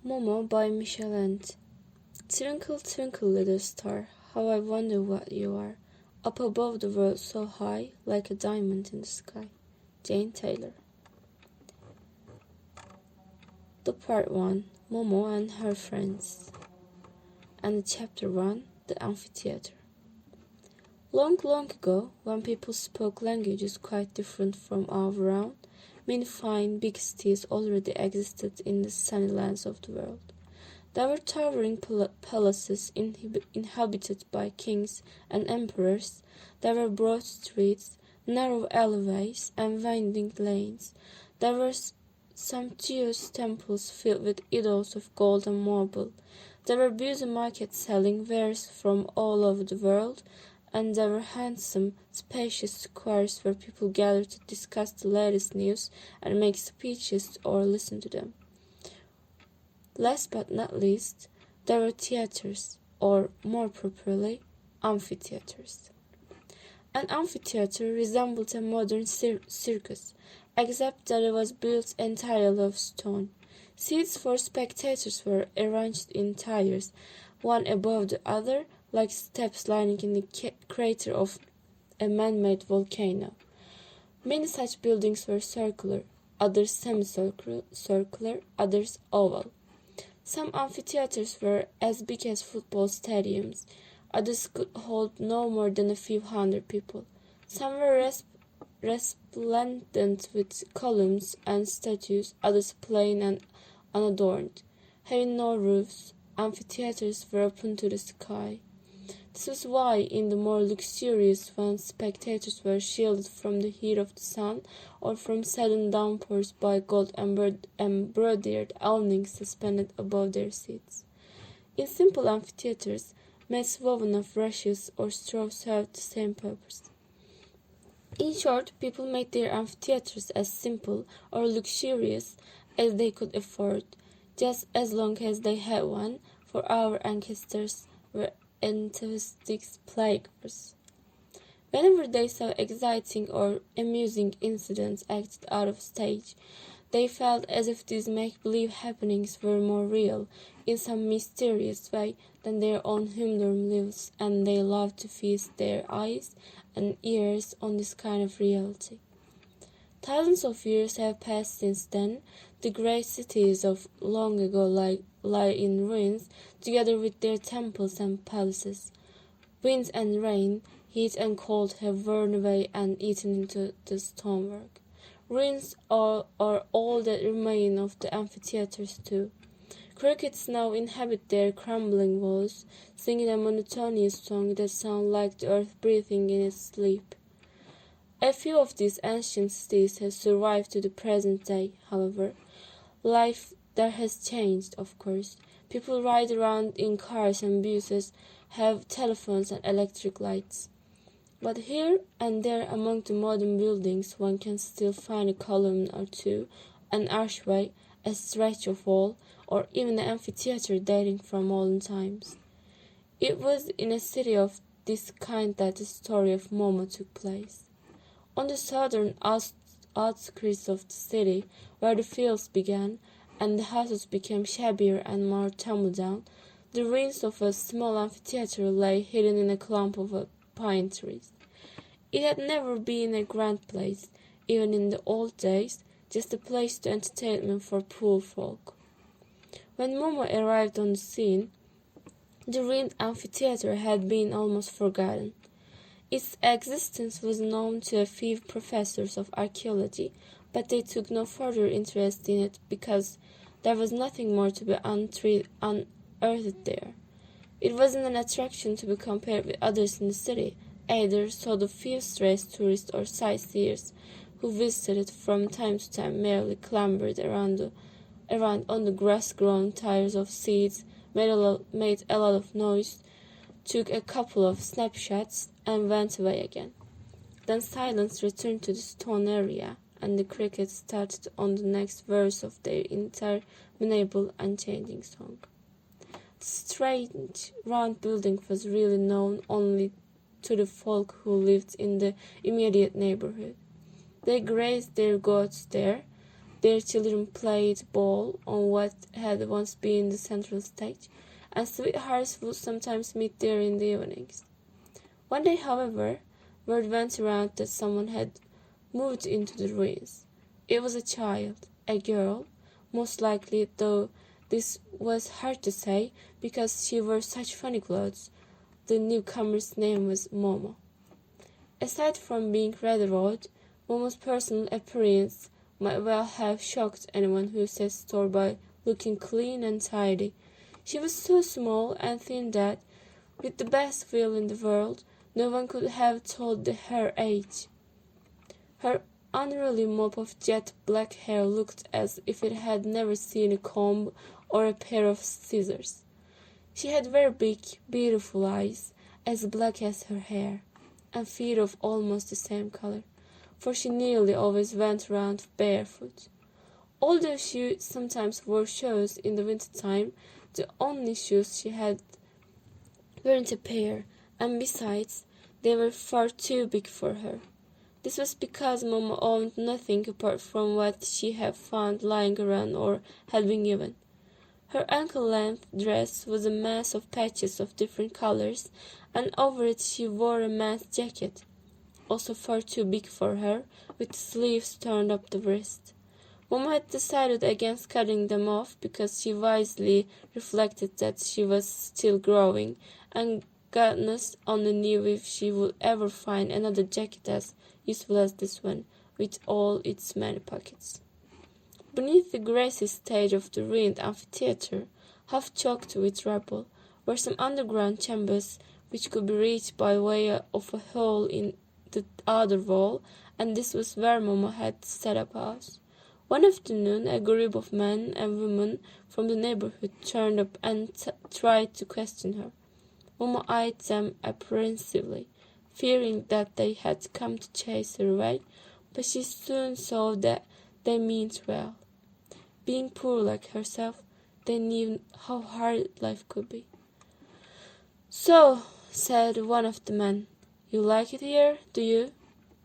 Momo by Michel Ende. Twinkle, twinkle, little star, how I wonder what you are, up above the world so high, like a diamond in the sky. Jane Taylor. The Part 1, Momo and her friends. And the Chapter 1, the amphitheater. Long, long ago, when people spoke languages quite different from our own, many fine big cities already existed in the sunny lands of the world. There were towering palaces inhabited by kings and emperors. There were broad streets, narrow alleyways, and winding lanes. There were sumptuous temples filled with idols of gold and marble. There were busy markets selling wares from all over the world, and there were handsome, spacious squares where people gathered to discuss the latest news and make speeches or listen to them. Last but not least, there were theaters, or more properly, amphitheaters. An amphitheater resembled a modern circus, except that it was built entirely of stone. Seats for spectators were arranged in tiers, one above the other, like steps lining in the crater of a man-made volcano. Many such buildings were circular, others semicircular, others oval. Some amphitheaters were as big as football stadiums, others could hold no more than a few hundred people. Some were resplendent with columns and statues, others plain and unadorned. Having no roofs, amphitheaters were open to the sky. This was why in the more luxurious ones spectators were shielded from the heat of the sun or from sudden downpours by gold embroidered awnings suspended above their seats. In simple amphitheaters, mats woven of rushes or straw served the same purpose. In short, people made their amphitheaters as simple or luxurious as they could afford, just as long as they had one, for our ancestors were enthusiastic playgoers. Whenever they saw exciting or amusing incidents acted out of stage, they felt as if these make-believe happenings were more real, in some mysterious way, than their own humdrum lives, and they loved to feast their eyes and ears on this kind of reality. Thousands of years have passed since then. The great cities of long ago lie in ruins, together with their temples and palaces. Wind and rain, heat and cold have worn away and eaten into the stonework. Ruins are all that remain of the amphitheaters too. Crickets now inhabit their crumbling walls, singing a monotonous song that sounds like the earth breathing in its sleep. A few of these ancient cities have survived to the present day, however. Life there has changed, of course. People ride around in cars and buses, have telephones and electric lights. But here and there among the modern buildings one can still find a column or two, an archway, a stretch of wall, or even an amphitheater dating from olden times. It was in a city of this kind that the story of Momo took place. On the southern outskirts of the city, where the fields began, and the houses became shabbier and more tumble-down, the ruins of a small amphitheater lay hidden in a clump of pine trees. It had never been a grand place, even in the old days, just a place to entertainment for poor folk. When Momo arrived on the scene, the ruined amphitheater had been almost forgotten. Its existence was known to a few professors of archaeology, but they took no further interest in it because there was nothing more to be unearthed there. It wasn't an attraction to be compared with others in the city, either, so the few stray tourists or sightseers who visited from time to time merely clambered around on the grass-grown tires of seats, made a lot of noise, took a couple of snapshots, and went away again. Then silence returned to the stone area, and the crickets started on the next verse of their interminable, unchanging song. The strange, round building was really known only to the folk who lived in the immediate neighborhood. They grazed their goats there. their children played ball on what had once been the central stage, and sweethearts would sometimes meet there in the evenings. One day, however, word went around that someone had moved into the ruins. It was a child, a girl, most likely, though this was hard to say because she wore such funny clothes. The newcomer's name was Momo. Aside from being rather odd, Momo's personal appearance might well have shocked anyone who set store by looking clean and tidy. She was so small and thin that, with the best will in the world, no one could have told her age. Her unruly mop of jet black hair looked as if it had never seen a comb or a pair of scissors. She had very big, beautiful eyes, as black as her hair, and feet of almost the same color, for she nearly always went around barefoot. Although she sometimes wore shoes in the winter time, the only shoes she had weren't a pair, and besides, they were far too big for her. This was because Momo owned nothing apart from what she had found lying around or had been given. Her ankle-length dress was a mass of patches of different colors, and over it she wore a man's jacket, also far too big for her, with the sleeves turned up the wrist. Momo had decided against cutting them off because she wisely reflected that she was still growing, and goodness only knew if she would ever find another jacket as useful as this one, with all its many pockets. Beneath the grassy stage of the ruined amphitheater, half choked with rubble, were some underground chambers which could be reached by way of a hole in the outer wall, and this was where Momo had set up house. One afternoon, a group of men and women from the neighborhood turned up and tried to question her. Momo eyed them apprehensively, fearing that they had come to chase her away, but she soon saw that they meant well. Being poor like herself, they knew how hard life could be. "So," said one of the men, "you like it here, do you?"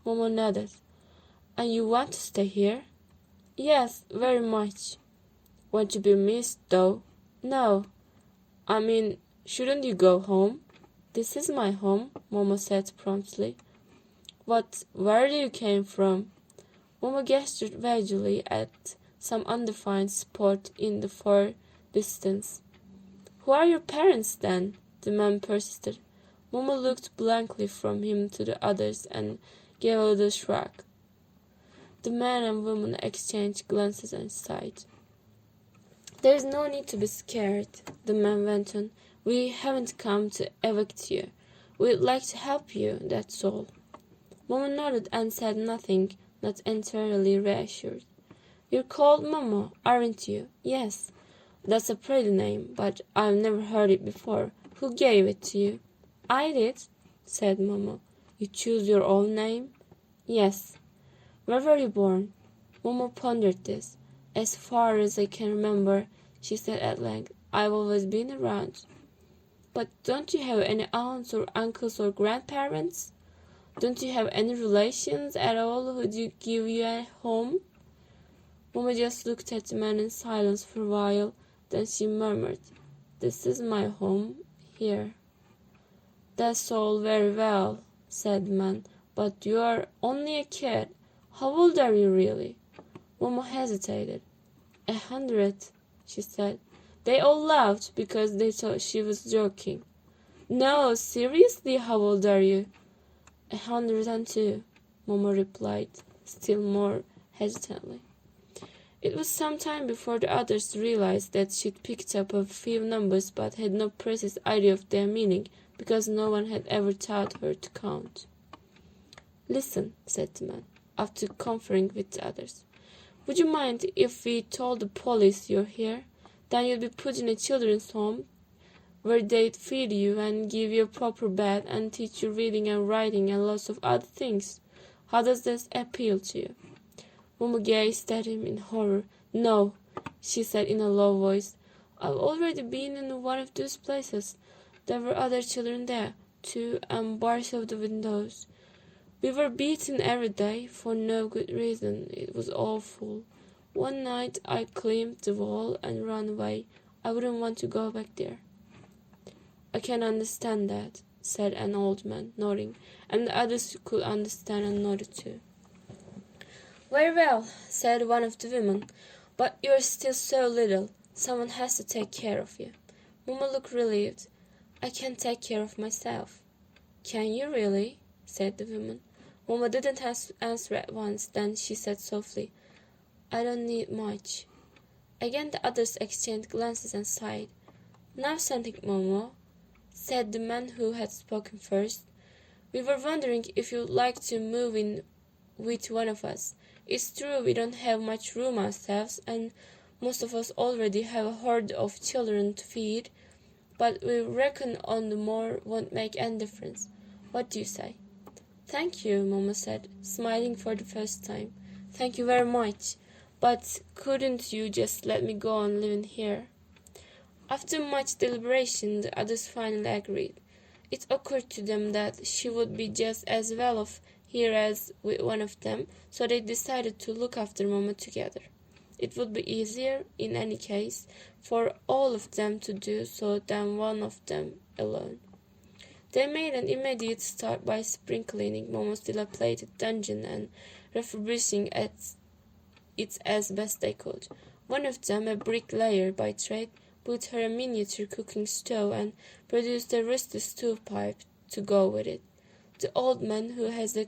Momo nodded. "And you want to stay here?" "Yes, very much." "Won't you be missed, though?" "No." "I mean, shouldn't you go home?" "This is my home," Momo said promptly. Where do you came from?" Momo gestured vaguely at some undefined spot in the far distance. "Who are your parents, then?" the man persisted. Momo looked blankly from him to the others and gave a little shrug. The man and woman exchanged glances and sighed. "There is no need to be scared," the man went on. "We haven't come to evict you. We'd like to help you, that's all." Momo nodded and said nothing, not entirely reassured. "You're called Momo, aren't you?" "Yes." "That's a pretty name, but I've never heard it before. Who gave it to you?" "I did," said Momo. "You choose your own name?" "Yes." "Where were you born?" Momo pondered this. "As far as I can remember," she said at length, "I've always been around." "But don't you have any aunts or uncles or grandparents? Don't you have any relations at all who'd give you a home?" Momo just looked at the man in silence for a while. Then she murmured, "This is my home, here." "That's all very well," said the man, "but you're only a kid. How old are you really?" Momo hesitated. 100, she said. They all laughed because they thought she was joking. "No, seriously, how old are you?" 102, Momo replied, still more hesitantly. It was some time before the others realized that she'd picked up a few numbers but had no precise idea of their meaning because no one had ever taught her to count. "Listen," said the man, after conferring with the others. "Would you mind if we told the police you're here? Then you'd be put in a children's home where they'd feed you and give you a proper bed and teach you reading and writing and lots of other things. How does this appeal to you?" Momo gazed at him in horror. "No," she said in a low voice. "I've already been in one of those places. There were other children there, too, and bars of the windows. We were beaten every day, for no good reason. It was awful. One night I climbed the wall and ran away. I wouldn't want to go back there." "I can understand that," said an old man, nodding, and the others could understand and nodded too. "Very well," said one of the women, "but you're still so little. Someone has to take care of you." Momo looked relieved. "I can take care of myself." "Can you really?" said the woman. Momo didn't answer at once. Then she said softly, "I don't need much." Again the others exchanged glances and sighed. "Now something, Momo," said the man who had spoken first. "We were wondering if you'd like to move in with one of us. It's true we don't have much room ourselves, and most of us already have a horde of children to feed, but we reckon on the more won't make any difference. What do you say?" "Thank you," Momo said, smiling for the first time. "Thank you very much. But couldn't you just let me go on living here?" After much deliberation, the others finally agreed. It occurred to them that she would be just as well off here as with one of them, so they decided to look after Momo together. It would be easier, in any case, for all of them to do so than one of them alone. They made an immediate start by spring cleaning Momo's dilapidated dungeon and refurbishing it as best they could. One of them, a bricklayer by trade, built her a miniature cooking stove and produced a rusty stovepipe to go with it. The old man, who has a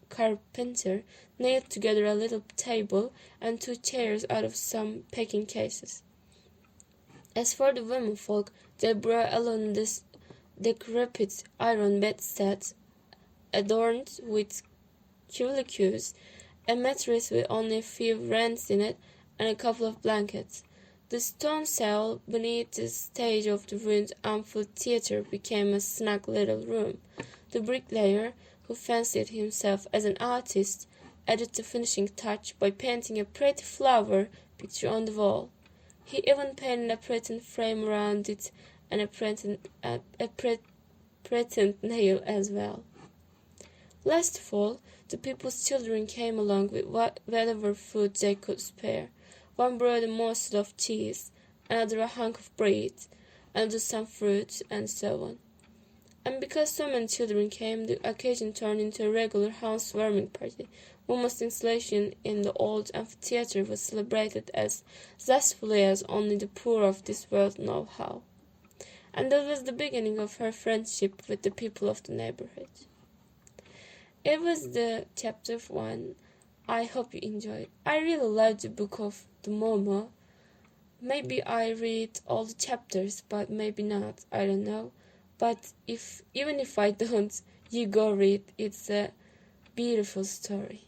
carpenter, nailed together a little table and 2 chairs out of some packing cases. As for the womenfolk, they brought along this decrepit iron bedstead adorned with curlicues, a mattress with only a few rents in it, and a couple of blankets. The stone cell beneath the stage of the ruined amphitheater became a snug little room. The bricklayer, who fancied himself as an artist, added the finishing touch by painting a pretty flower picture on the wall. He even painted a pretend frame around it and a pretend nail as well. Last of all, the people's children came along with whatever food they could spare. One brought a morsel of cheese, another a hunk of bread, another some fruit, and so on. And because so many children came, the occasion turned into a regular housewarming party. Momo's installation in the old amphitheater was celebrated as zestfully as only the poor of this world know how. And that was the beginning of her friendship with the people of the neighborhood. It was the chapter 1. I hope you enjoyed. I really loved the book of the Momo. Maybe I read all the chapters, but maybe not. I don't know. But even if I don't, you go read. It's a beautiful story.